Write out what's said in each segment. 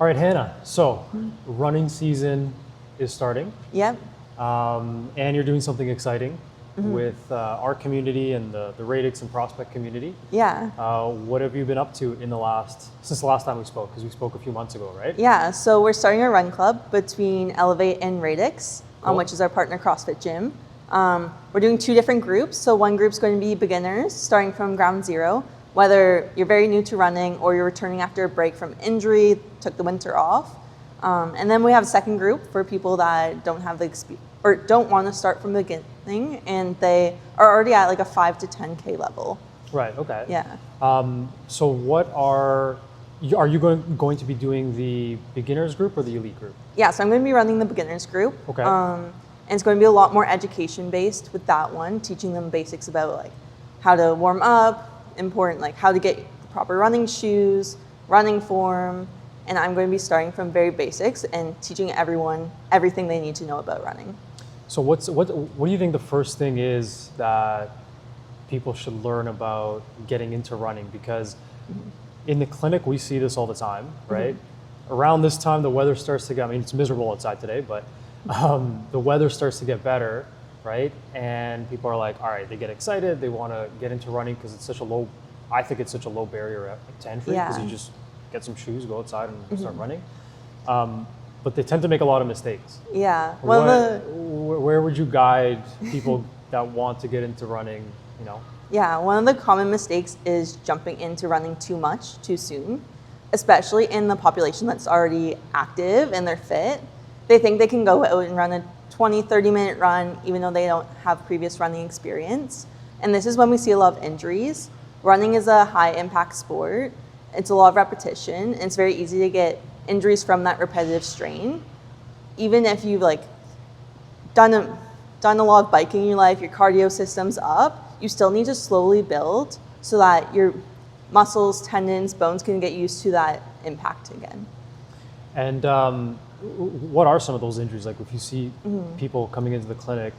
All right, Hannah. So, running season is starting. Yep. And you're doing something exciting with our community and the Radix and Prospect community. Yeah. What have you been up to since the last time we spoke? Because we spoke a few months ago, right? Yeah. So we're starting a run club between Elevate and Radix, Cool. which is our partner CrossFit gym. We're doing 2 different groups. So one group's going to be beginners, starting from ground zero. Whether you're very new to running or you're returning after a break from injury, took the winter off. And then we have a second group for people that don't have the experience or don't want to start from the beginning and they are already at like a 5 to 10K level. Right. Okay. Yeah. So, what are you going to be doing the beginners group or the elite group? Yeah. So I'm going to be running the beginners group. Okay. And it's going to be a lot more education based with that one, teaching them basics about like how to warm up, important like how to get the proper running shoes, running form. And I'm going to be starting from very basics and teaching everyone everything they need to know about running. So what do you think the first thing is that people should learn about getting into running? Because in the clinic we see this all the time, right? Around this time the weather starts to get, I mean it's miserable outside today, but the weather starts to get better, right? And people are like, all right, they get excited, they want to get into running because it's such a low barrier to entry because you just get some shoes, go outside and start running. But they tend to make a lot of mistakes. Yeah. Where would you guide people that want to get into running, you know? Yeah, one of the common mistakes is jumping into running too much too soon, especially in the population that's already active and they're fit. They think they can go out and run a 20, 30-minute run even though they don't have previous running experience. And this is when we see a lot of injuries. Running is a high-impact sport. It's a lot of repetition, and it's very easy to get injuries from that repetitive strain. Even if you've like done a lot of biking in your life, your cardio system's up, you still need to slowly build so that your muscles, tendons, bones can get used to that impact again. And what are some of those injuries? Like if you see people coming into the clinic,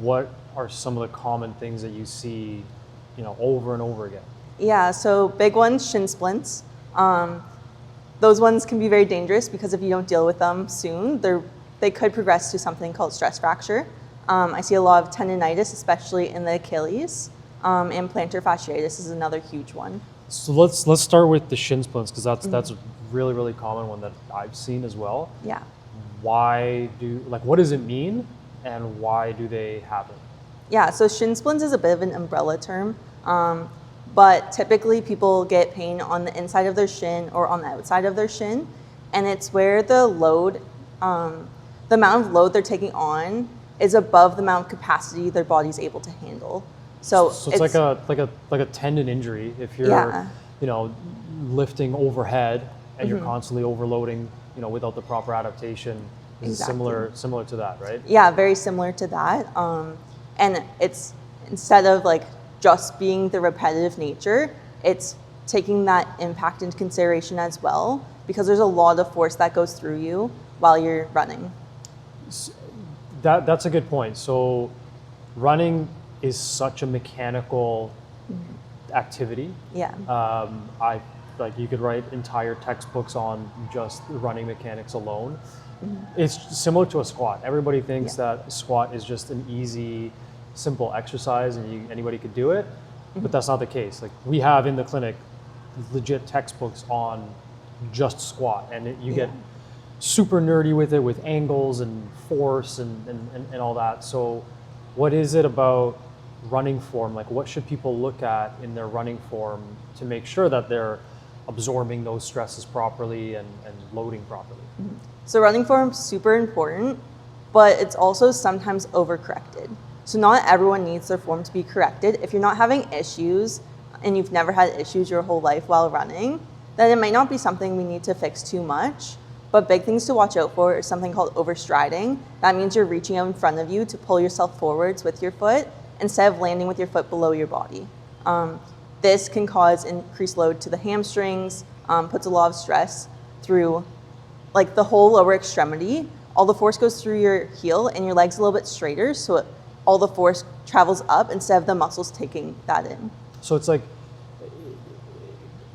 what are some of the common things that you see, you know, over and over again? Yeah, so big ones, shin splints. Those ones can be very dangerous because if you don't deal with them soon, they could progress to something called stress fracture. I see a lot of tendinitis, especially in the Achilles, and plantar fasciitis is another huge one. So let's start with the shin splints because that's a really, really common one that I've seen as well. Yeah. What does it mean and why do they happen? Yeah, so shin splints is a bit of an umbrella term. But typically people get pain on the inside of their shin or on the outside of their shin. And it's where the load, the amount of load they're taking on is above the amount of capacity their body's able to handle. So it's like a tendon injury if you're, you know, lifting overhead and you're constantly overloading, you know, without the proper adaptation. Exactly. Similar to that, right? Yeah, very similar to that. And it's instead of like just being the repetitive nature, it's taking that impact into consideration as well because there's a lot of force that goes through you while you're running. That's a good point. So running is such a mechanical activity. Yeah. You could write entire textbooks on just running mechanics alone. It's similar to a squat. Everybody thinks that a squat is just an easy, simple exercise and anybody could do it, but that's not the case. Like we have in the clinic legit textbooks on just squat and you get super nerdy with it with angles and force and all that. So what is it about running form? Like what should people look at in their running form to make sure that they're absorbing those stresses properly and loading properly? So running form is super important, but it's also sometimes overcorrected. So not everyone needs their form to be corrected. If you're not having issues and you've never had issues your whole life while running, then it might not be something we need to fix too much. But big things to watch out for is something called overstriding. That means you're reaching out in front of you to pull yourself forwards with your foot instead of landing with your foot below your body. This can cause increased load to the hamstrings, puts a lot of stress through like the whole lower extremity. All the force goes through your heel and your leg's a little bit straighter, so all the force travels up instead of the muscles taking that in. So it's like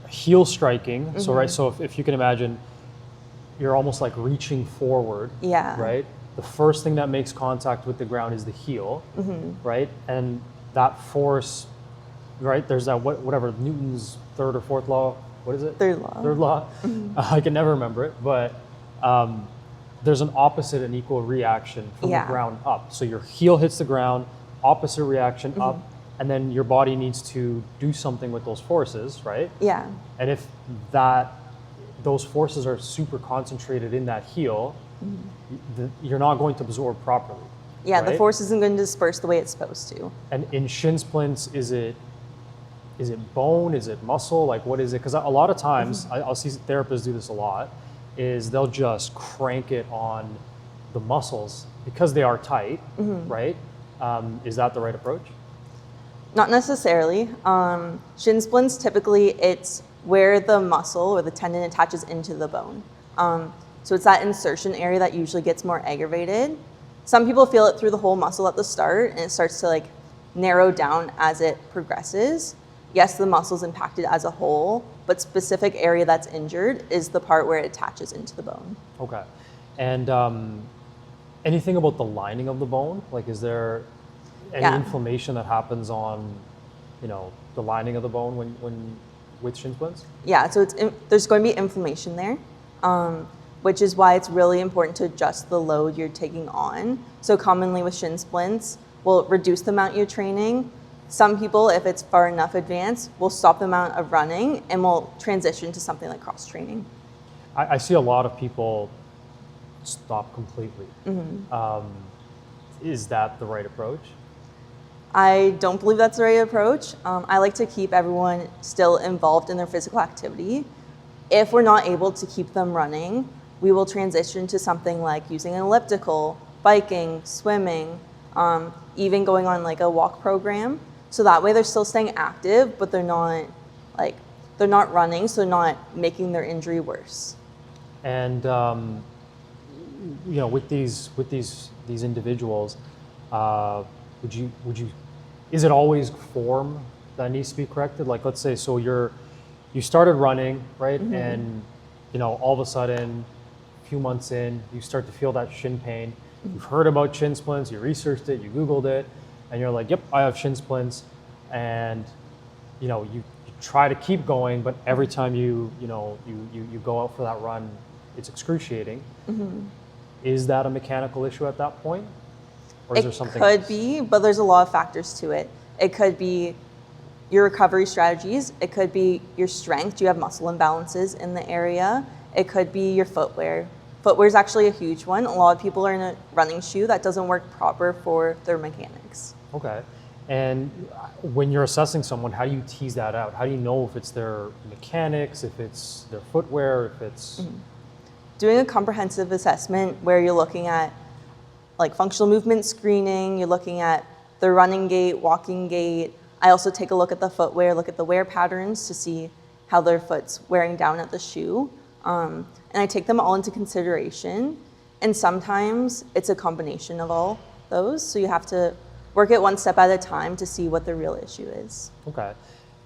heel striking. So right, so if you can imagine you're almost like reaching forward, Yeah. right? The first thing that makes contact with the ground is the heel, right? And that force, right? There's that whatever Newton's third or fourth law. What is it? Third law. Third law. I can never remember it, but there's an opposite and equal reaction from the Yeah. ground up. So your heel hits the ground, opposite reaction up, and then your body needs to do something with those forces, right? Yeah. And if those forces are super concentrated in that heel, you're not going to absorb properly. Yeah, the right? force isn't going to disperse the way it's supposed to. And in shin splints, is it bone? Is it muscle? Like, what is it? Because a lot of times, I'll see therapists do this a lot, is they'll just crank it on the muscles because they are tight, right? Is that the right approach? Not necessarily. Shin splints, typically it's where the muscle or the tendon attaches into the bone. So it's that insertion area that usually gets more aggravated. Some people feel it through the whole muscle at the start, and it starts to like narrow down as it progresses. Yes, the muscle's impacted as a whole, but specific area that's injured is the part where it attaches into the bone. Okay. And anything about the lining of the bone? Like, is there any inflammation that happens on, the lining of the bone when with shin splints? Yeah, so there's going to be inflammation there, which is why it's really important to adjust the load you're taking on. So commonly with shin splints, we'll reduce the amount you're training. Some people, if it's far enough advanced, will stop the amount of running and will transition to something like cross training. I see a lot of people stop completely. Is that the right approach? I don't believe that's the right approach. I like to keep everyone still involved in their physical activity. If we're not able to keep them running, we will transition to something like using an elliptical, biking, swimming, even going on like a walk program. So that way they're still staying active, but they're not running, so they're not making their injury worse. And with these individuals, would you is it always form that needs to be corrected? Like, let's say, so you started running, right? And all of a sudden, a few months in, you start to feel that shin pain. You've heard about shin splints, you researched it, you Googled it, and you're like, yep, I have shin splints. And you try to keep going, but every time you go out for that run, it's excruciating. Is that a mechanical issue at that point? Or is there something else? It could be, but there's a lot of factors to it. It could be your recovery strategies. It could be your strength. Do you have muscle imbalances in the area? It could be your footwear. Footwear is actually a huge one. A lot of people are in a running shoe that doesn't work proper for their mechanics. Okay. And when you're assessing someone, how do you tease that out? How do you know if it's their mechanics, if it's their footwear, if it's... Doing a comprehensive assessment where you're looking at like functional movement screening, you're looking at the running gait, walking gait. I also take a look at the footwear, look at the wear patterns to see how their foot's wearing down at the shoe. And I take them all into consideration. And sometimes it's a combination of all those. So you have to work it one step at a time to see what the real issue is. Okay.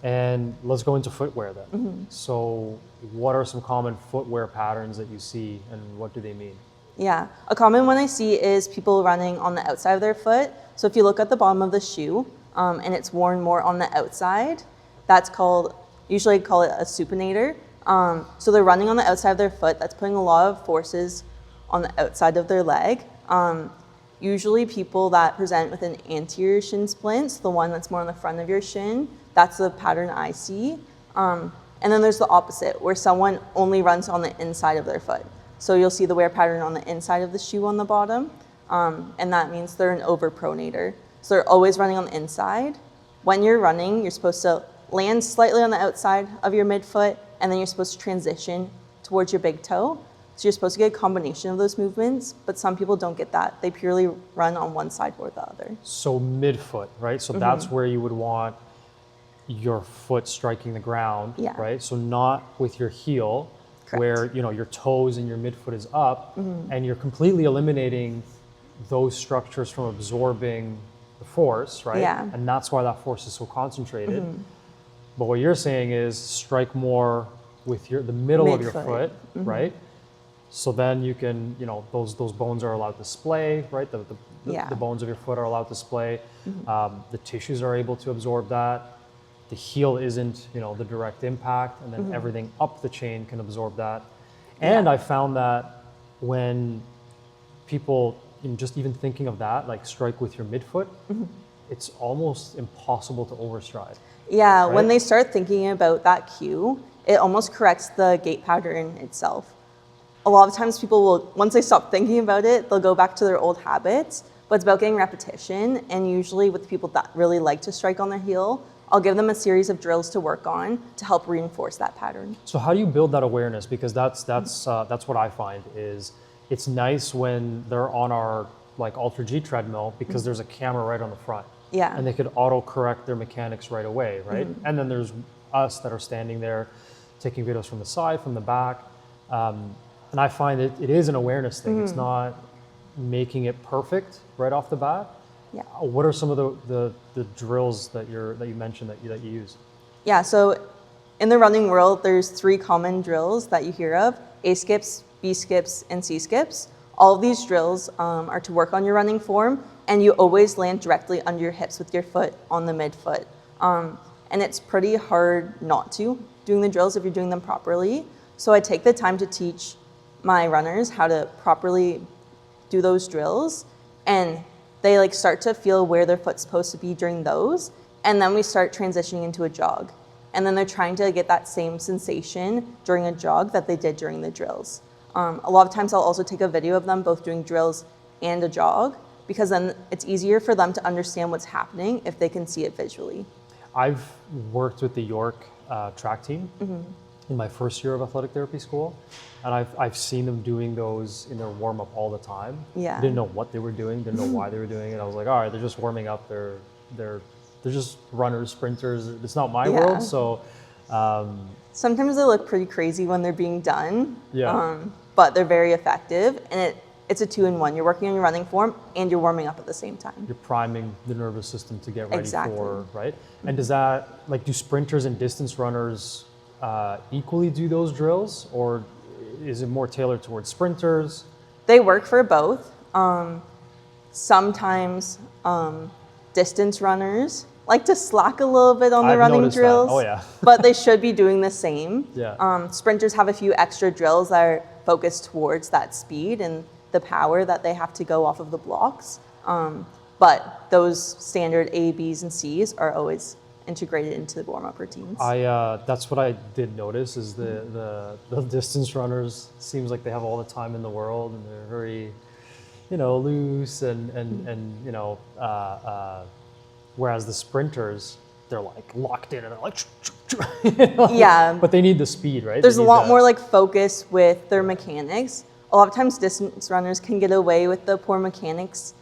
And let's go into footwear then. So what are some common footwear patterns that you see, and what do they mean? Yeah, a common one I see is people running on the outside of their foot. So if you look at the bottom of the shoe and it's worn more on the outside, that's usually call it a supinator. So they're running on the outside of their foot. That's putting a lot of forces on the outside of their leg. Usually people that present with an anterior shin splint, so the one that's more on the front of your shin, that's the pattern I see. And then there's the opposite, where someone only runs on the inside of their foot. So you'll see the wear pattern on the inside of the shoe on the bottom, and that means they're an overpronator. So they're always running on the inside. When you're running, you're supposed to land slightly on the outside of your midfoot, and then you're supposed to transition towards your big toe. So you're supposed to get a combination of those movements, but some people don't get that. They purely run on one side or the other. So midfoot, right? So that's where you would want your foot striking the ground, right? So not with your heel, Correct. Where your toes and your midfoot is up, and you're completely eliminating those structures from absorbing the force, right? Yeah. And that's why that force is so concentrated. But what you're saying is strike more with the middle of your foot, right? So then you can, those bones are allowed to splay, right? Yeah. The bones of your foot are allowed to splay. The tissues are able to absorb that. The heel isn't, the direct impact, and then everything up the chain can absorb that. And Yeah. I found that when people, just even thinking of that, like strike with your midfoot, it's almost impossible to overstride. Yeah, when Right? they start thinking about that cue, it almost corrects the gait pattern itself. A lot of times people will, once they stop thinking about it, they'll go back to their old habits, but it's about getting repetition. And usually with people that really like to strike on their heel, I'll give them a series of drills to work on to help reinforce that pattern. So how do you build that awareness? Because that's what I find is it's nice when they're on our like Ultra G treadmill because there's a camera right on the front. Yeah. And they could auto correct their mechanics right away, right? And then there's us that are standing there taking videos from the side, from the back. And I find it is an awareness thing. It's not making it perfect right off the bat. Yeah. What are some of the drills that you mentioned that you use? Yeah, so in the running world, there's 3 common drills that you hear of: A skips, B skips, and C skips. All of these drills are to work on your running form, and you always land directly under your hips with your foot on the midfoot. And it's pretty hard not to doing the drills if you're doing them properly. So I take the time to teach my runners how to properly do those drills, and they like start to feel where their foot's supposed to be during those, and then we start transitioning into a jog. And then they're trying to get that same sensation during a jog that they did during the drills. A lot of times I'll also take a video of them both doing drills and a jog, because then it's easier for them to understand what's happening if they can see it visually. I've worked with the York track team in my first year of athletic therapy school, and I've seen them doing those in their warm up all the time. Yeah. I didn't know what they were doing, didn't know why they were doing it. I was like, all right, they're just warming up. They're just runners, sprinters. It's not my Yeah. world, so. Sometimes they look pretty crazy when they're being done, Yeah. But they're very effective, and it's a 2-in-1. You're working on your running form and you're warming up at the same time. You're priming the nervous system to get ready Exactly. for, right? And does that, like, do sprinters and distance runners equally do those drills, or is it more tailored towards sprinters? They work for both. Sometimes distance runners like to slack a little bit on the I've running noticed that. drills, Oh, yeah. but they should be doing the same. Yeah. Sprinters have a few extra drills that are focused towards that speed and the power that they have to go off of the blocks. But those standard A, Bs, and Cs are always integrated into the warm-up routines. That's what I did notice is the distance runners seems like they have all the time in the world, and they're very, loose and whereas the sprinters, they're like locked in and they're like, Yeah. But they need the speed, right? There's They a need lot that. more like focus with their mechanics. A lot of times distance runners can get away with the poor mechanics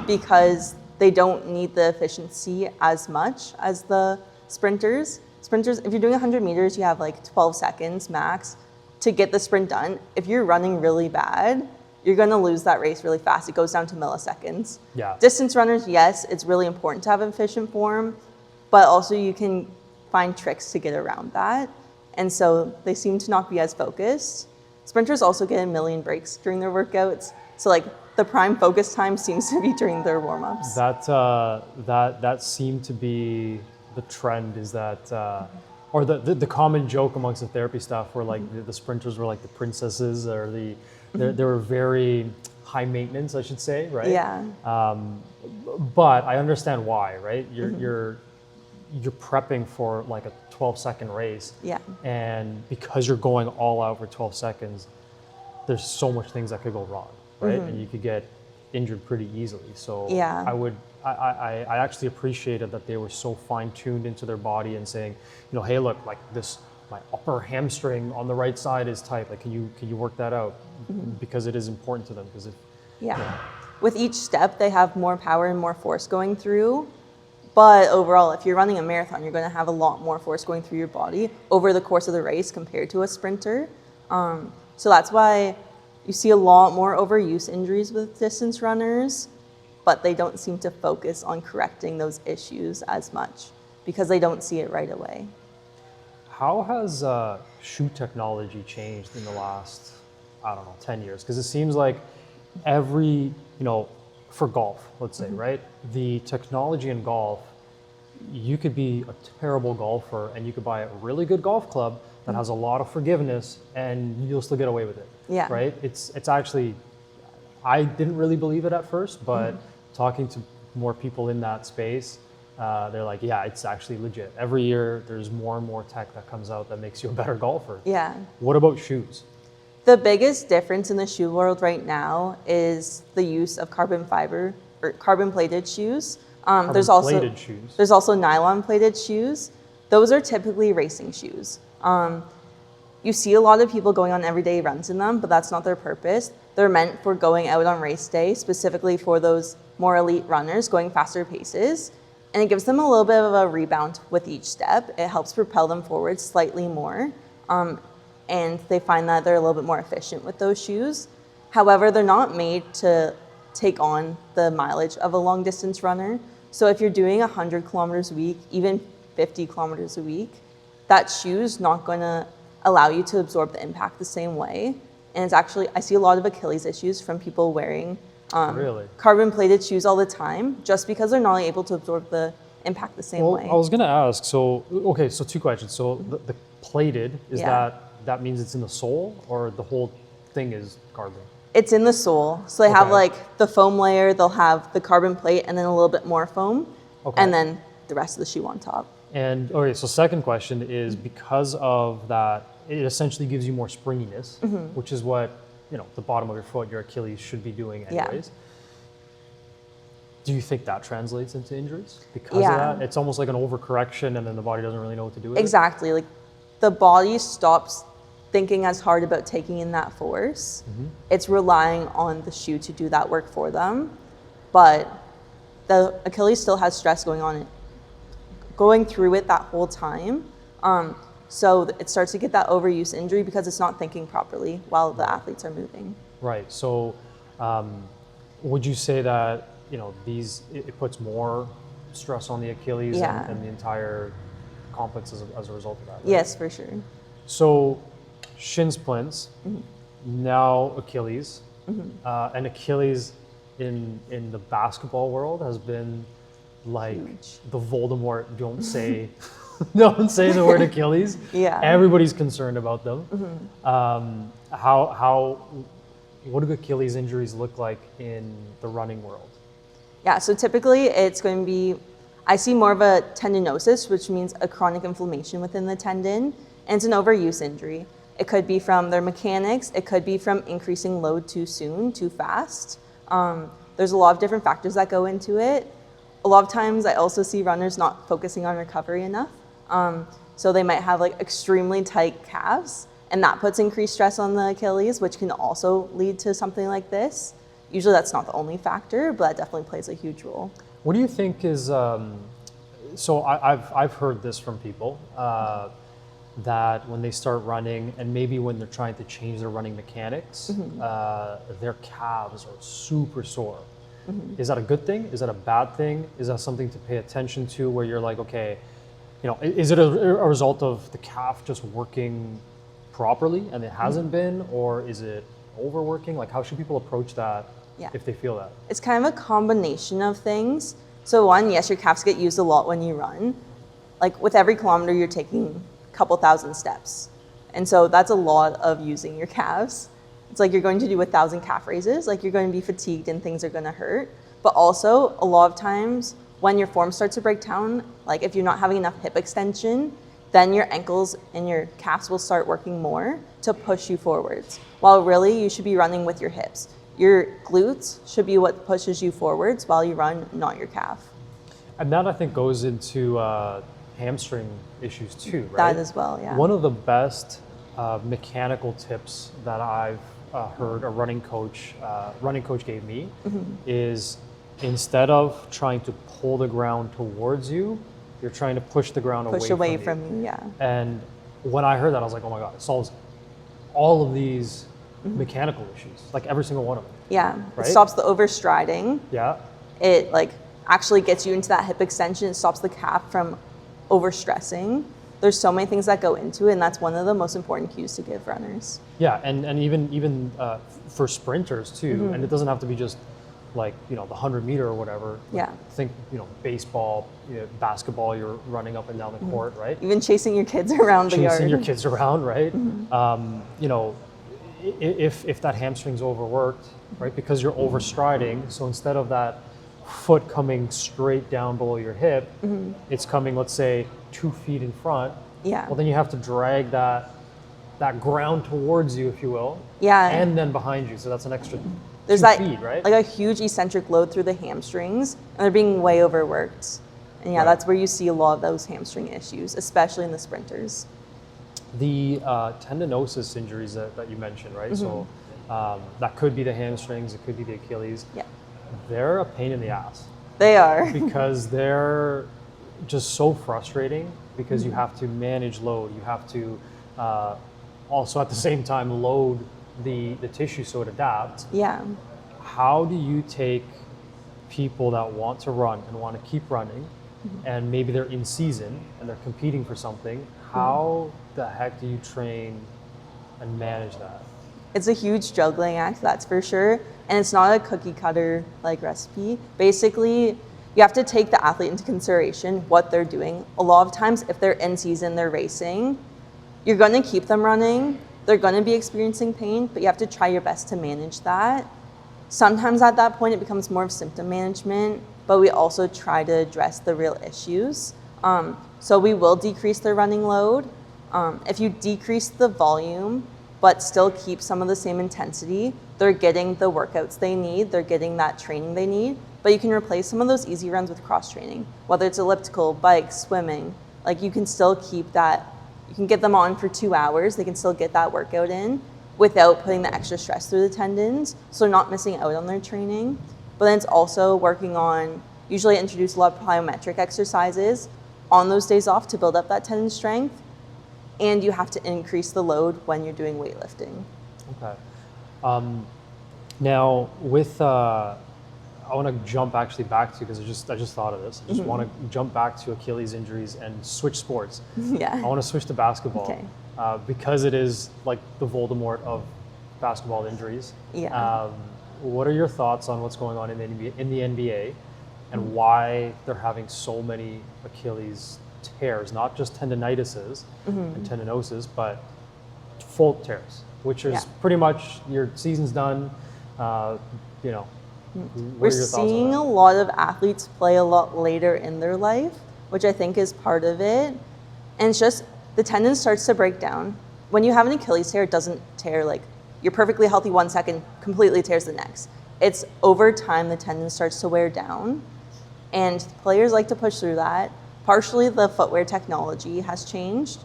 because they don't need the efficiency as much as the sprinters. Sprinters, if you're doing 100 meters, you have like 12 seconds max to get the sprint done. If you're running really bad, you're going to lose that race really fast. It goes down to milliseconds. Yeah. Distance runners, yes, it's really important to have efficient form, but also you can find tricks to get around that. And so they seem to not be as focused. Sprinters also get a million breaks during their workouts. So like the prime focus time seems to be during their warm-ups. That seemed to be the trend, is that or the common joke amongst the therapy staff were like the sprinters were like the princesses, or they were very high maintenance, I should say, right? Yeah. But I understand why, right? You're prepping for like a 12-second race. Yeah. And because you're going all out for 12 seconds, there's so much things that could go wrong, right? And you could get injured pretty easily. So Yeah. I actually appreciated that they were so fine-tuned into their body and saying, hey, look, like this, my upper hamstring on the right side is tight. Like, can you work that out? Because it is important to them. Because Yeah. With each step, they have more power and more force going through. But overall, if you're running a marathon, you're going to have a lot more force going through your body over the course of the race compared to a sprinter. So that's why you see a lot more overuse injuries with distance runners, but they don't seem to focus on correcting those issues as much because they don't see it right away. How has shoe technology changed in the last I don't know, 10 years? Because it seems like every, for golf, let's say, right? The technology in golf, you could be a terrible golfer and you could buy a really good golf club that has a lot of forgiveness and you'll still get away with it. Yeah. Right? It's actually, I didn't really believe it at first, but talking to more people in that space, they're like, yeah, it's actually legit. Every year there's more and more tech that comes out that makes you a better golfer. Yeah. What about shoes? The biggest difference in the shoe world right now is the use of carbon fiber or carbon plated shoes. There's also nylon plated shoes. Those are typically racing shoes. You see a lot of people going on everyday runs in them, but that's not their purpose. They're meant for going out on race day, specifically for those more elite runners going faster paces. And it gives them a little bit of a rebound with each step. It helps propel them forward slightly more. And they find that they're a little bit more efficient with those shoes. However, they're not made to take on the mileage of a long distance runner. So if you're doing 100 kilometers a week, even 50 kilometers a week, that shoe's not gonna allow you to absorb the impact the same way. And it's actually, I see a lot of Achilles issues from people wearing carbon plated shoes all the time, just because they're not able to absorb the impact the same way. I was gonna ask, so two questions. So the plated, is that means it's in the sole or the whole thing is carbon? It's in the sole. So they have like the foam layer, they'll have the carbon plate and then a little bit more foam, and then the rest of the shoe on top. And so second question is, because of that, it essentially gives you more springiness, which is what, the bottom of your foot, your Achilles should be doing anyways. Yeah. Do you think that translates into injuries because of that? It's almost like an overcorrection and then the body doesn't really know what to do with it? Exactly. Like the body stops thinking as hard about taking in that force. It's relying on the shoe to do that work for them. But the Achilles still has stress going through it that whole time. So it starts to get that overuse injury because it's not thinking properly while the athletes are moving. Right. So would you say that, it puts more stress on the Achilles and the entire complex as a result of that? Right? Yes, for sure. So shin splints, now Achilles, and Achilles in the basketball world has been like huge. The Voldemort, don't say the word Achilles. Yeah. Everybody's concerned about them. What do Achilles injuries look like in the running world? Yeah, so typically it's going to be, I see more of a tendinosis, which means a chronic inflammation within the tendon, and it's an overuse injury. It could be from their mechanics, it could be from increasing load too soon, too fast. There's a lot of different factors that go into it. A lot of times I also see runners not focusing on recovery enough. So they might have like extremely tight calves, and that puts increased stress on the Achilles, which can also lead to something like this. Usually that's not the only factor, but that definitely plays a huge role. What do you think is, so I've heard this from people, that when they start running and maybe when they're trying to change their running mechanics, their calves are super sore. Is that a good thing? Is that a bad thing? Is that something to pay attention to where you're like, okay, is it a result of the calf just working properly and it hasn't been, or is it overworking? Like, how should people approach that if they feel that? It's kind of a combination of things. So one, yes, your calves get used a lot when you run. Like with every kilometer, you're taking a couple thousand steps. And so that's a lot of using your calves. It's like you're going to do 1,000 calf raises, like you're going to be fatigued and things are going to hurt. But also a lot of times when your form starts to break down, like if you're not having enough hip extension, then your ankles and your calves will start working more to push you forwards. While really you should be running with your hips. Your glutes should be what pushes you forwards while you run, not your calf. And that I think goes into hamstring issues too, right? That as well, yeah. One of the best mechanical tips that I've heard a running coach gave me is, instead of trying to pull the ground towards you, you're trying to push the ground away from you. Yeah. And when I heard that, I was like, oh my God, it solves all of these mechanical issues, like every single one of them. Yeah, right? It stops the overstriding. Yeah. It like actually gets you into that hip extension. It stops the calf from overstressing. There's so many things that go into it, and that's one of the most important cues to give runners. Yeah, and even for sprinters too, and it doesn't have to be just like, the 100-meter or whatever. Yeah. Think, baseball, basketball, you're running up and down the court, right? Even chasing your kids around the yard. Chasing your kids around, right? If that hamstring's overworked, right, because you're overstriding, so instead of that foot coming straight down below your hip, it's coming, let's say, 2 feet in front. Yeah. Well, then you have to drag that ground towards you, if you will. Yeah. And then behind you, so that's an extra There's 2 that feet, right? like a huge eccentric load through the hamstrings, and they're being way overworked. And yeah, Right. that's where you see a lot of those hamstring issues, especially in the sprinters. The tendinosis injuries that you mentioned, right? So that could be the hamstrings, it could be the Achilles. Yeah, They're a pain in the ass they are. because they're just so frustrating because you have to manage load. You have to also at the same time load the tissue so it adapts. Yeah. How do you take people that want to run and want to keep running and maybe they're in season and they're competing for something? How the heck do you train and manage that? It's a huge juggling act, that's for sure. And it's not a cookie cutter like recipe. Basically, you have to take the athlete into consideration, what they're doing. A lot of times, if they're in season, they're racing, you're going to keep them running. They're going to be experiencing pain, but you have to try your best to manage that. Sometimes at that point, it becomes more of symptom management, but we also try to address the real issues. So we will decrease their running load. If you decrease the volume, but still keep some of the same intensity, they're getting the workouts they need, they're getting that training they need, but you can replace some of those easy runs with cross training, whether it's elliptical, bike, swimming. Like you can still keep that, you can get them on for 2 hours, they can still get that workout in without putting the extra stress through the tendons, so they're not missing out on their training. But then it's also working on, usually introduce a lot of plyometric exercises on those days off to build up that tendon strength, and you have to increase the load when you're doing weightlifting. Okay. Now with I want to jump actually back to, because I just thought of this. I just want to jump back to Achilles injuries and switch sports. Yeah. I want to switch to basketball. Okay. Because it is like the Voldemort of basketball injuries. Yeah. What are your thoughts on what's going on in the NBA and why they're having so many Achilles tears, not just tendinitises and tendinosis, but full tears, which is pretty much your season's done. We're seeing a lot of athletes play a lot later in their life, which I think is part of it. And it's just the tendon starts to break down. When you have an Achilles tear, it doesn't tear like you're perfectly healthy 1 second, completely tears the next. It's over time the tendon starts to wear down, and players like to push through that. Partially the footwear technology has changed.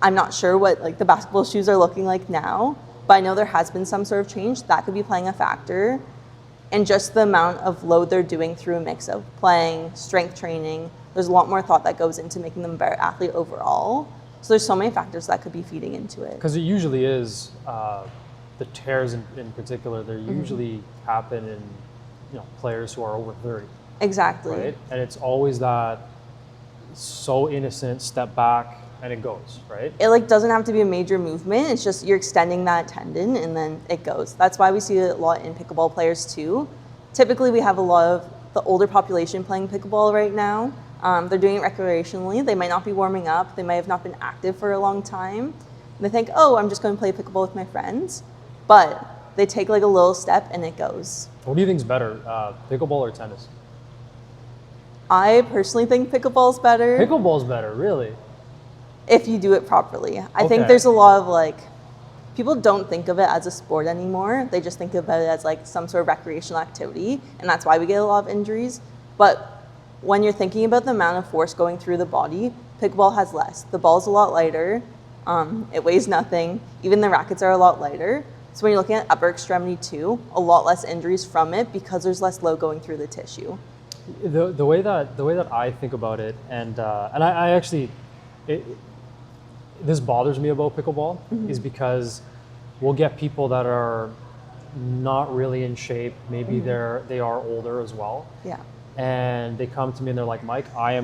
I'm not sure what like the basketball shoes are looking like now, but I know there has been some sort of change that could be playing a factor. And just the amount of load they're doing through a mix of playing, strength training, there's a lot more thought that goes into making them a better athlete overall. So there's so many factors that could be feeding into it. Because it usually is, the tears in particular, they usually happen in players who are over 30. Exactly. Right? And it's always that so innocent step back and it goes, right? It like doesn't have to be a major movement. It's just you're extending that tendon and then it goes. That's why we see a lot in pickleball players too. Typically we have a lot of the older population playing pickleball right now. They're doing it recreationally. They might not be warming up. They might have not been active for a long time. And they think, oh, I'm just going to play pickleball with my friends. But they take like a little step and it goes. What do you think is better, pickleball or tennis? I personally think pickleball's better. Pickleball's better, really? If you do it properly. I Okay. think there's a lot of like, people don't think of it as a sport anymore. They just think of it as like some sort of recreational activity, and that's why we get a lot of injuries. But when you're thinking about the amount of force going through the body, pickleball has less. The ball's a lot lighter. It weighs nothing. Even the rackets are a lot lighter. So when you're looking at upper extremity too, a lot less injuries from it because there's less load going through the tissue. The way that I think about it, and I actually, this bothers me about pickleball, is because we'll get people that are not really in shape. Maybe they are older as well. Yeah. and they come to me and they're like, Mike, I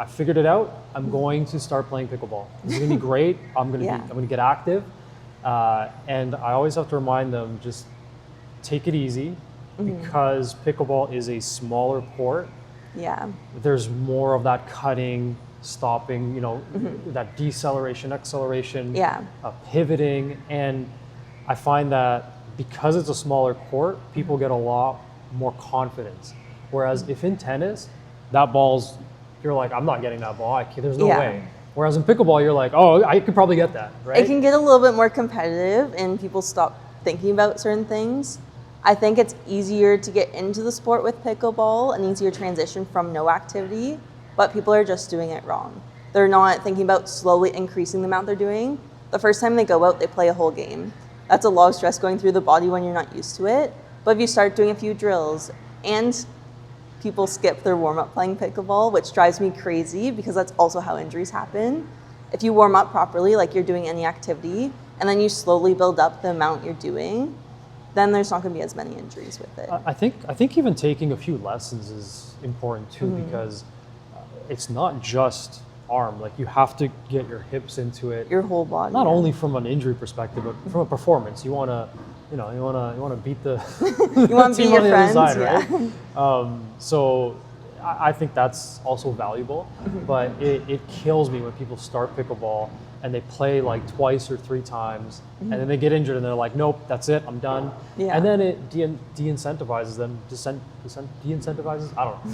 figured it out. I'm going to start playing pickleball. This is gonna be great. I'm gonna get active. And I always have to remind them, just take it easy, because pickleball is a smaller court. Yeah. There's more of that cutting, stopping, that deceleration, acceleration, pivoting. And I find that because it's a smaller court, people get a lot more confidence. Whereas if in tennis, you're like, I'm not getting that ball. There's no way. Whereas in pickleball, you're like, oh, I could probably get that, right? It can get a little bit more competitive and people stop thinking about certain things. I think it's easier to get into the sport with pickleball, an easier transition from no activity, but people are just doing it wrong. They're not thinking about slowly increasing the amount they're doing. The first time they go out, they play a whole game. That's a lot of stress going through the body when you're not used to it. But if you start doing a few drills, and people skip their warm-up playing pickleball, which drives me crazy because that's also how injuries happen. If you warm up properly, like you're doing any activity, and then you slowly build up the amount you're doing, then there's not going to be as many injuries with it. I think even taking a few lessons is important too, because it's not just arm. Like, you have to get your hips into it. Your whole body. Not only from an injury perspective, but from a performance. You want to, you want to beat the you want to beat your friends, right? So I think that's also valuable. But it kills me when people start pickleball and they play like twice or three times, and then they get injured and they're like, nope, that's it, I'm done. And then it de-incentivizes them. De-incentivizes? I don't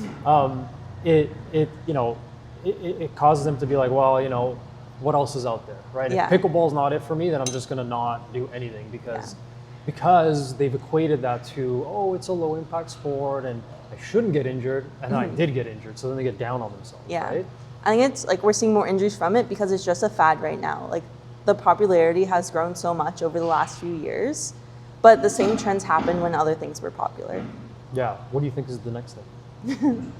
know. It causes them to be like, well, what else is out there, right? If pickleball's not it for me, then I'm just gonna not do anything, because they've equated that to, oh, it's a low impact sport and I shouldn't get injured, and then I did get injured, so then they get down on themselves, right? I think it's like we're seeing more injuries from it because it's just a fad right now. Like, the popularity has grown so much over the last few years, but the same trends happened when other things were popular. Yeah. What do you think is the next thing?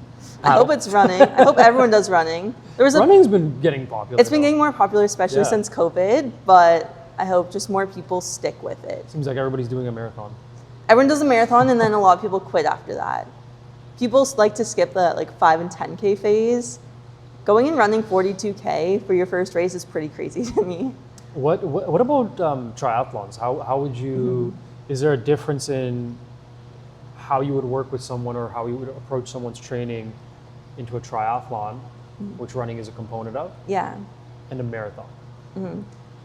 I hope it's running. I hope everyone does running. Running's been getting popular. It's been getting more popular, especially since COVID, but I hope just more people stick with it. Seems like everybody's doing a marathon. Everyone does a marathon, and then a lot of people quit after that. People like to skip the 5 and 10K phase. Going and running 42K for your first race is pretty crazy to me. What about triathlons? How would you? Is there a difference in how you would work with someone, or how you would approach someone's training into a triathlon, which running is a component of? Yeah. And a marathon.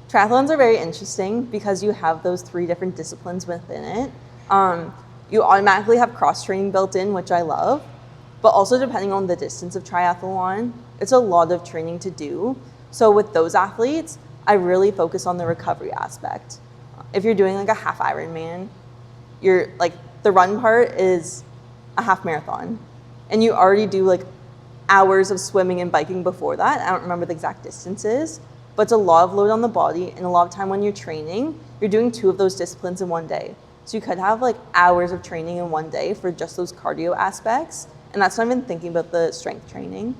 Triathlons are very interesting because you have those 3 different disciplines within it. You automatically have cross training built in, which I love, but also depending on the distance of triathlon, it's a lot of training to do. So with those athletes, I really focus on the recovery aspect. If you're doing like a half Ironman, the run part is a half marathon, and you already do like hours of swimming and biking before that. I don't remember the exact distances, but it's a lot of load on the body, and a lot of time when you're training, you're doing 2 of those disciplines in one day. So you could have like hours of training in one day for just those cardio aspects, and that's not even thinking about the strength training.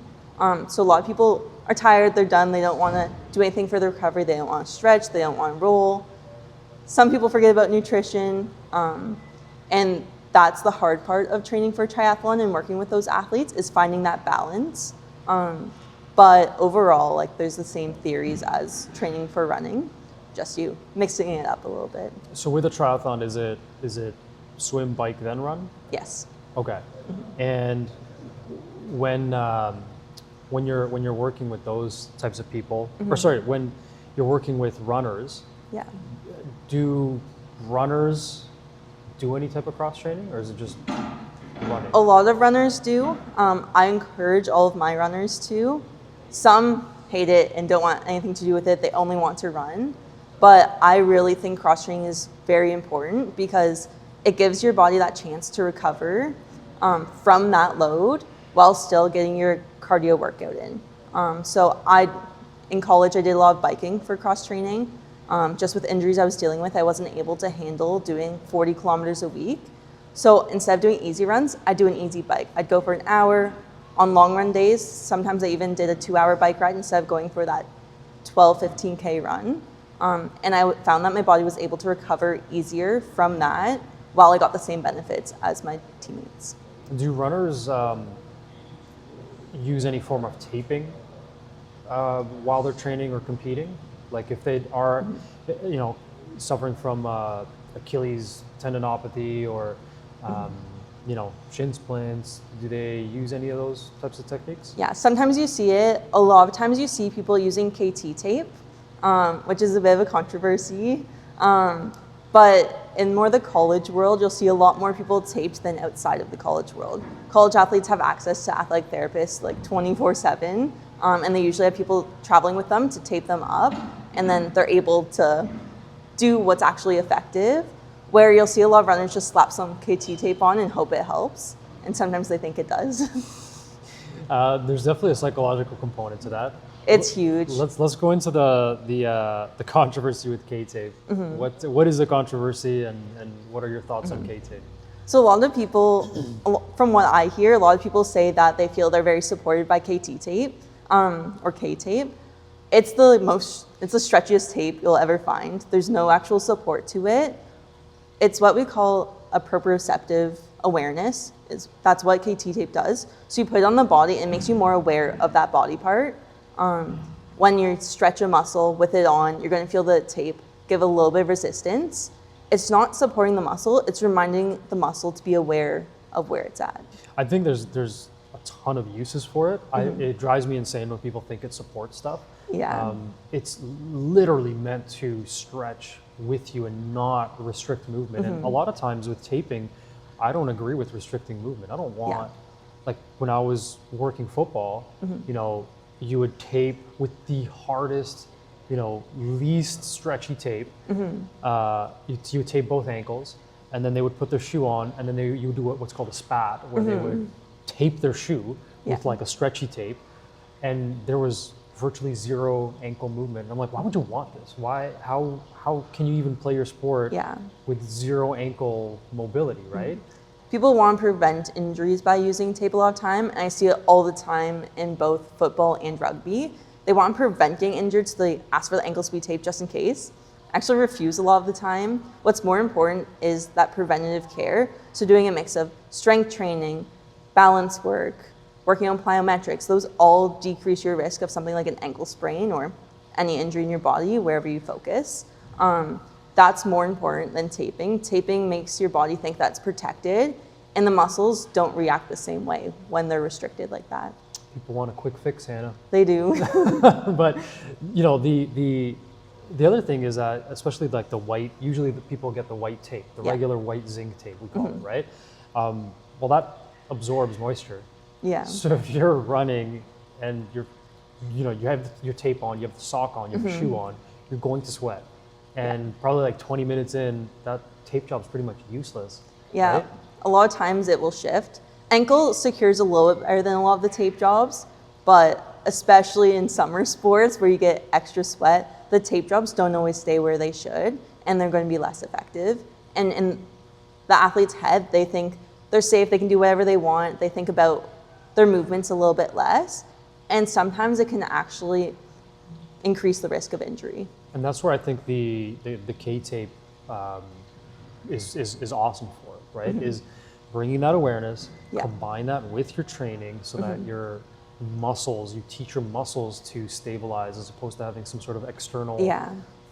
So a lot of people are tired, they're done, they don't want to do anything for their recovery, they don't want to stretch, they don't want to roll. Some people forget about nutrition, and that's the hard part of training for triathlon and working with those athletes, is finding that balance. But overall, like, there's the same theories as training for running, just you mixing it up a little bit. So with a triathlon, is it swim, bike, then run? Yes. Okay. And when you're working with those types of people, when you're working with runners, do runners do any type of cross training, or is it just running? A lot of runners do. I encourage all of my runners to. Some hate it and don't want anything to do with it. They only want to run. But I really think cross training is very important because it gives your body that chance to recover from that load while still getting your cardio workout in. In college, I did a lot of biking for cross training. Just with injuries I was dealing with, I wasn't able to handle doing 40 kilometers a week. So instead of doing easy runs, I'd do an easy bike. I'd go for an hour. On long run days, sometimes I even did a 2-hour bike ride instead of going for that 12, 15K run. And I found that my body was able to recover easier from that while I got the same benefits as my teammates. Do runners use any form of taping while they're training or competing? Like if they are, suffering from Achilles tendinopathy or, shin splints, do they use any of those types of techniques? Yeah, sometimes you see it. A lot of times you see people using KT tape, which is a bit of a controversy. But in more the college world, you'll see a lot more people taped than outside of the college world. College athletes have access to athletic therapists like 24/7, and they usually have people traveling with them to tape them up, and then they're able to do what's actually effective. Where you'll see a lot of runners just slap some KT tape on and hope it helps, and sometimes they think it does. There's definitely a psychological component to that. It's huge. Let's go into the controversy with K-tape. What is the controversy, and what are your thoughts on K-tape? So a lot of people, from what I hear, a lot of people say that they feel they're very supported by KT tape or K-tape. It's the stretchiest tape you'll ever find. There's no actual support to it. It's what we call a proprioceptive awareness. That's what KT tape does. So you put it on the body and it makes you more aware of that body part. When you stretch a muscle with it on, you're going to feel the tape give a little bit of resistance. It's not supporting the muscle, it's reminding the muscle to be aware of where it's at. I think there's a ton of uses for it. It drives me insane when people think it supports stuff. Yeah. It's literally meant to stretch with you and not restrict movement. And a lot of times with taping, I don't agree with restricting movement. I don't want, like when I was working football, you would tape with the hardest, least stretchy tape. You would tape both ankles, and then they would put their shoe on, and then you would do what's called a spat, where they would tape their shoe with like a stretchy tape, and there was virtually zero ankle movement. And I'm like, why would you want this? Why? How can you even play your sport with zero ankle mobility, right? People want to prevent injuries by using tape a lot of time, and I see it all the time in both football and rugby. They want to prevent getting injured, so they ask for the ankles to be taped just in case. I actually refuse a lot of the time. What's more important is that preventative care. So doing a mix of strength training, balance work, working on plyometrics, those all decrease your risk of something like an ankle sprain or any injury in your body, wherever you focus. That's more important than taping. Taping makes your body think that's protected, and the muscles don't react the same way when they're restricted like that. People want a quick fix, Hannah. They do. But the other thing is that, especially like the white, usually the people get the white tape, the regular white zinc tape, we call it, right? Well, that absorbs moisture. Yeah. So if you're running and you have your tape on, you have the sock on, you have the shoe on, you're going to sweat. And probably like 20 minutes in, that tape job's pretty much useless. Yeah, right? A lot of times it will shift. Ankle secures a little bit better than a lot of the tape jobs, but especially in summer sports where you get extra sweat, the tape jobs don't always stay where they should, and they're going to be less effective. And in the athlete's head, they think they're safe, they can do whatever they want, they think about their movements a little bit less, and sometimes it can actually increase the risk of injury. And that's where I think the K-tape is awesome for, right? Is bringing that awareness, combine that with your training so that your muscles, you teach your muscles to stabilize as opposed to having some sort of external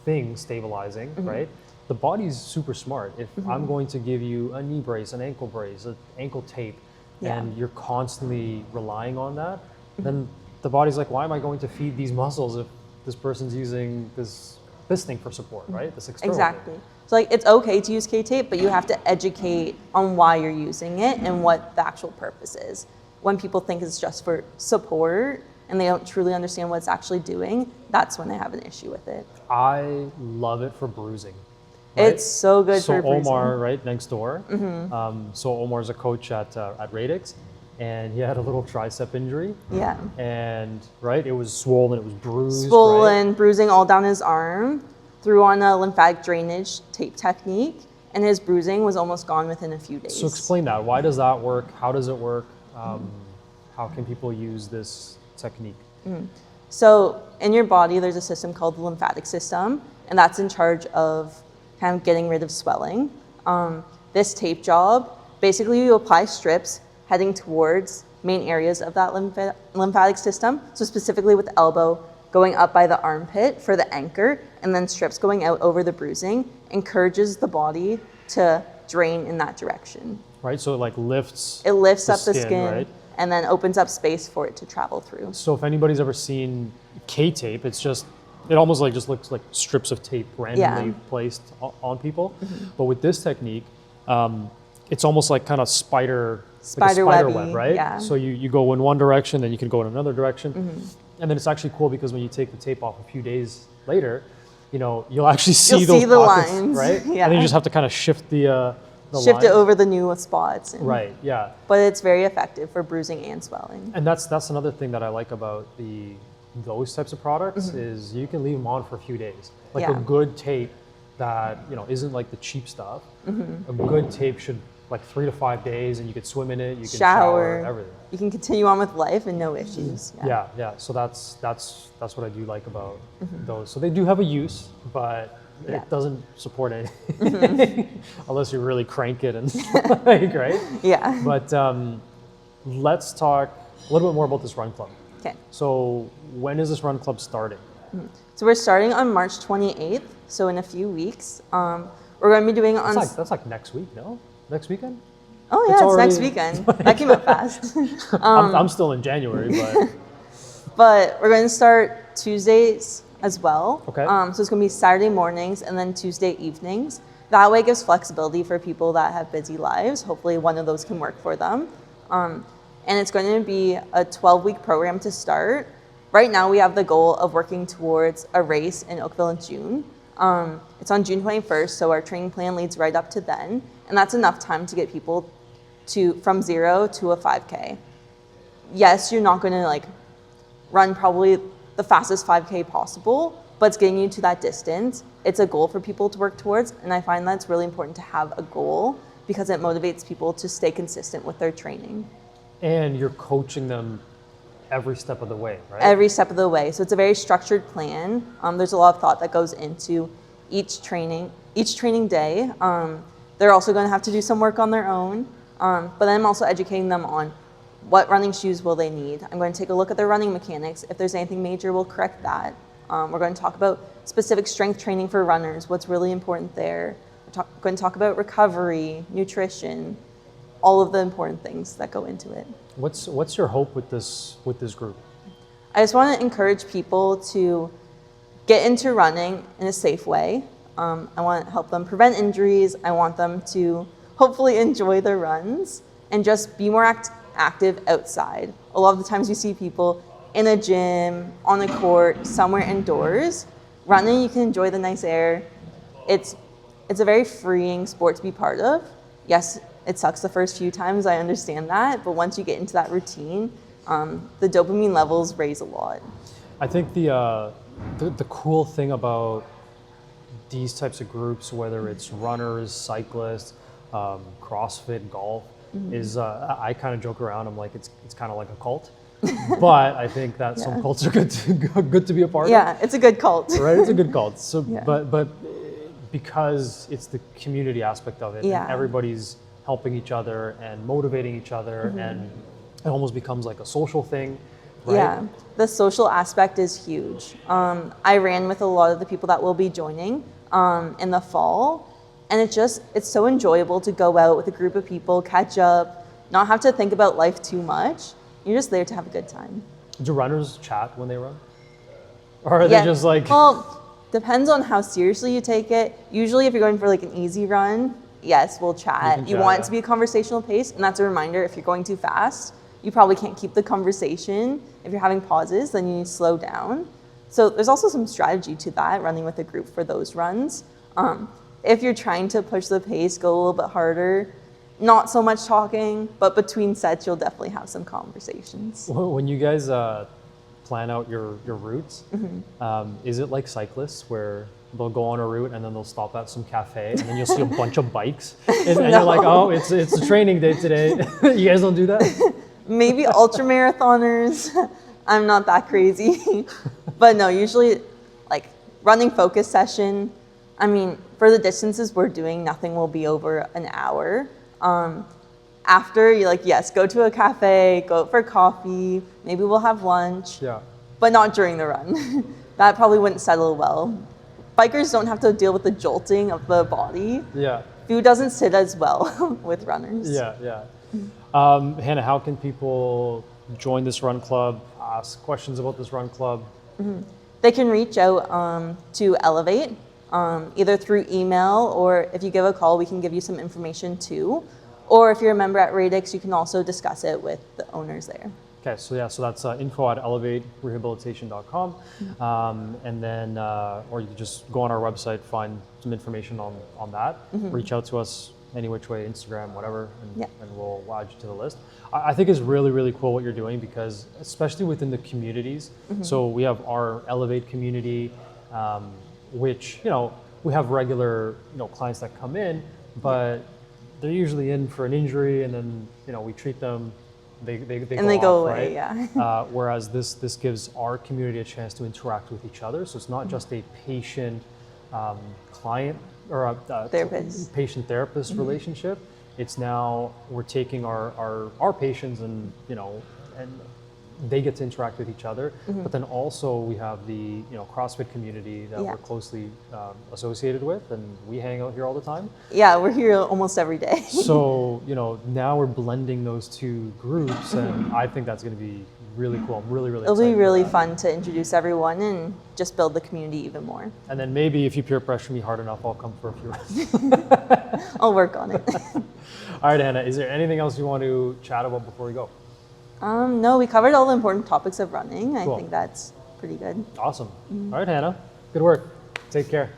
thing stabilizing, right? The body's super smart. If I'm going to give you a knee brace, an ankle tape, and you're constantly relying on that, then the body's like, why am I going to feed these muscles if this person's using this thing for support, right? This external Exactly. thing. So like it's okay to use K-tape, but you have to educate on why you're using it and what the actual purpose is. When people think it's just for support and they don't truly understand what it's actually doing, that's when they have an issue with it. I love it for bruising. Right? It's so good for bruising. So Omar, right, next door. So Omar's a coach at Radix, and he had a little tricep injury. Yeah. And right, it was swollen, it was bruised. Swollen, bruising all down his arm. Threw on a lymphatic drainage tape technique, and his bruising was almost gone within a few days. So explain that. Why does that work? How does it work? How can people use this technique? So in your body, there's a system called the lymphatic system, and that's in charge of kind of getting rid of swelling. This tape job, basically you apply strips heading towards main areas of that lymphatic system. So specifically with the elbow, going up by the armpit for the anchor, and then strips going out over the bruising, encourages the body to drain in that direction. Right, so it like lifts. It lifts up the skin, right? And then opens up space for it to travel through. So if anybody's ever seen K-tape, it's just, it almost like just looks like strips of tape randomly placed on people. But with this technique, it's almost like kind of spider web, right? Yeah. So you go in one direction, then you can go in another direction. And then it's actually cool because when you take the tape off a few days later, you know, you'll actually see those the pockets, lines, right? Yeah. And then you just have to kind of shift the shift it over the new spots. Right, yeah. But it's very effective for bruising and swelling. And that's another thing that I like about those types of products is you can leave them on for a few days. Like a good tape that, you know, isn't like the cheap stuff. A good tape should like 3 to 5 days, and you could swim in it, you can shower, everything. You can continue on with life and no issues. Yeah. So that's what I do like about those. So they do have a use, but it doesn't support anything unless you really crank it and like, right? Yeah. But let's talk a little bit more about this run club. Okay. So when is this run club starting? So we're starting on March 28th. So in a few weeks, we're going to be doing it on. That's like next week, no? Next weekend? Oh yeah, it's next weekend. That came up fast. I'm still in January, but. But we're going to start Tuesdays as well. Okay. So it's going to be Saturday mornings and then Tuesday evenings. That way it gives flexibility for people that have busy lives. Hopefully one of those can work for them. And it's going to be a 12-week program to start. Right now we have the goal of working towards a race in Oakville in June. It's on June 21st, so our training plan leads right up to then. And that's enough time to get people from 0 to a 5K. Yes, you're not going to like run probably the fastest 5K possible, but it's getting you to that distance. It's a goal for people to work towards, and I find that it's really important to have a goal because it motivates people to stay consistent with their training. And you're coaching them every step of the way, right? Every step of the way. So it's a very structured plan. There's a lot of thought that goes into each training day. They're also going to have to do some work on their own, but then I'm also educating them on what running shoes will they need. I'm going to take a look at their running mechanics. If there's anything major, we'll correct that. We're going to talk about specific strength training for runners, what's really important there. We're going to talk about recovery, nutrition, all of the important things that go into it. What's your hope with this group? I just want to encourage people to get into running in a safe way. I want to help them prevent injuries. I want them to hopefully enjoy their runs and just be more active outside. A lot of the times you see people in a gym, on a court, somewhere indoors. Running, you can enjoy the nice air. It's a very freeing sport to be part of. Yes, it sucks the first few times, I understand that, but once you get into that routine, the dopamine levels raise a lot. I think the cool thing about these types of groups, whether it's runners, cyclists, CrossFit, golf, is I kind of joke around. I'm like, it's kind of like a cult, but I think that some cults are good to be a part of. Yeah, it's a good cult. Right, it's a good cult. So, but because it's the community aspect of it, and everybody's helping each other and motivating each other, and it almost becomes like a social thing. Right? Yeah, the social aspect is huge. I ran with a lot of the people that will be joining in the fall, and it's so enjoyable to go out with a group of people, catch up, not have to think about life too much. You're just there to have a good time. Do runners chat when they run? Or are they just like... Well, depends on how seriously you take it. Usually if you're going for like an easy run, yes, we'll chat. You want it to be a conversational pace, and that's a reminder if you're going too fast, you probably can't keep the conversation. If you're having pauses, then you need to slow down. So there's also some strategy to that, running with a group for those runs. If you're trying to push the pace, go a little bit harder, not so much talking, but between sets, you'll definitely have some conversations. When you guys plan out your routes, is it like cyclists where they'll go on a route and then they'll stop at some cafe and then you'll see a bunch of bikes and you're like, oh, it's a training day today. You guys don't do that? Maybe ultra marathoners. I'm not that crazy. But no, usually like running focus session, I mean, for the distances we're doing, nothing will be over an hour. after, you're like, yes, go to a cafe, go out for coffee, maybe we'll have lunch, Yeah. but not during the run. That probably wouldn't settle well. Bikers don't have to deal with the jolting of the body. Yeah. Food doesn't sit as well with runners. Yeah, yeah. Hannah, how can people join this run club, ask questions about this run club? They can reach out to Elevate, either through email, or if you give a call, we can give you some information too. Or if you're a member at Radix, you can also discuss it with the owners there. Okay, so yeah, so that's info@elevaterehabilitation.com, and then, or you can just go on our website, find some information on that, reach out to us any which way, Instagram, whatever, and we'll add you to the list. I think it's really, really cool what you're doing, because especially within the communities, so we have our Elevate community, which, we have regular, clients that come in, but they're usually in for an injury, and then, we treat them, they go away, right? yeah. Whereas this gives our community a chance to interact with each other. So it's not just a patient client or a patient therapist relationship. It's now we're taking our patients and and they get to interact with each other. But then also we have the CrossFit community that we're closely associated with, and we hang out here all the time. Yeah, we're here almost every day. So now we're blending those two groups, and I think that's going to be really cool. I'm really It'll be really fun to introduce everyone and just build the community even more. And then maybe if you peer pressure me hard enough, I'll come for a few rounds. I'll work on it. All right, Hannah, is there anything else you want to chat about before we go? No, we covered all the important topics of running. Cool. I think that's pretty good. Awesome. All right, Hannah, good work. Take care.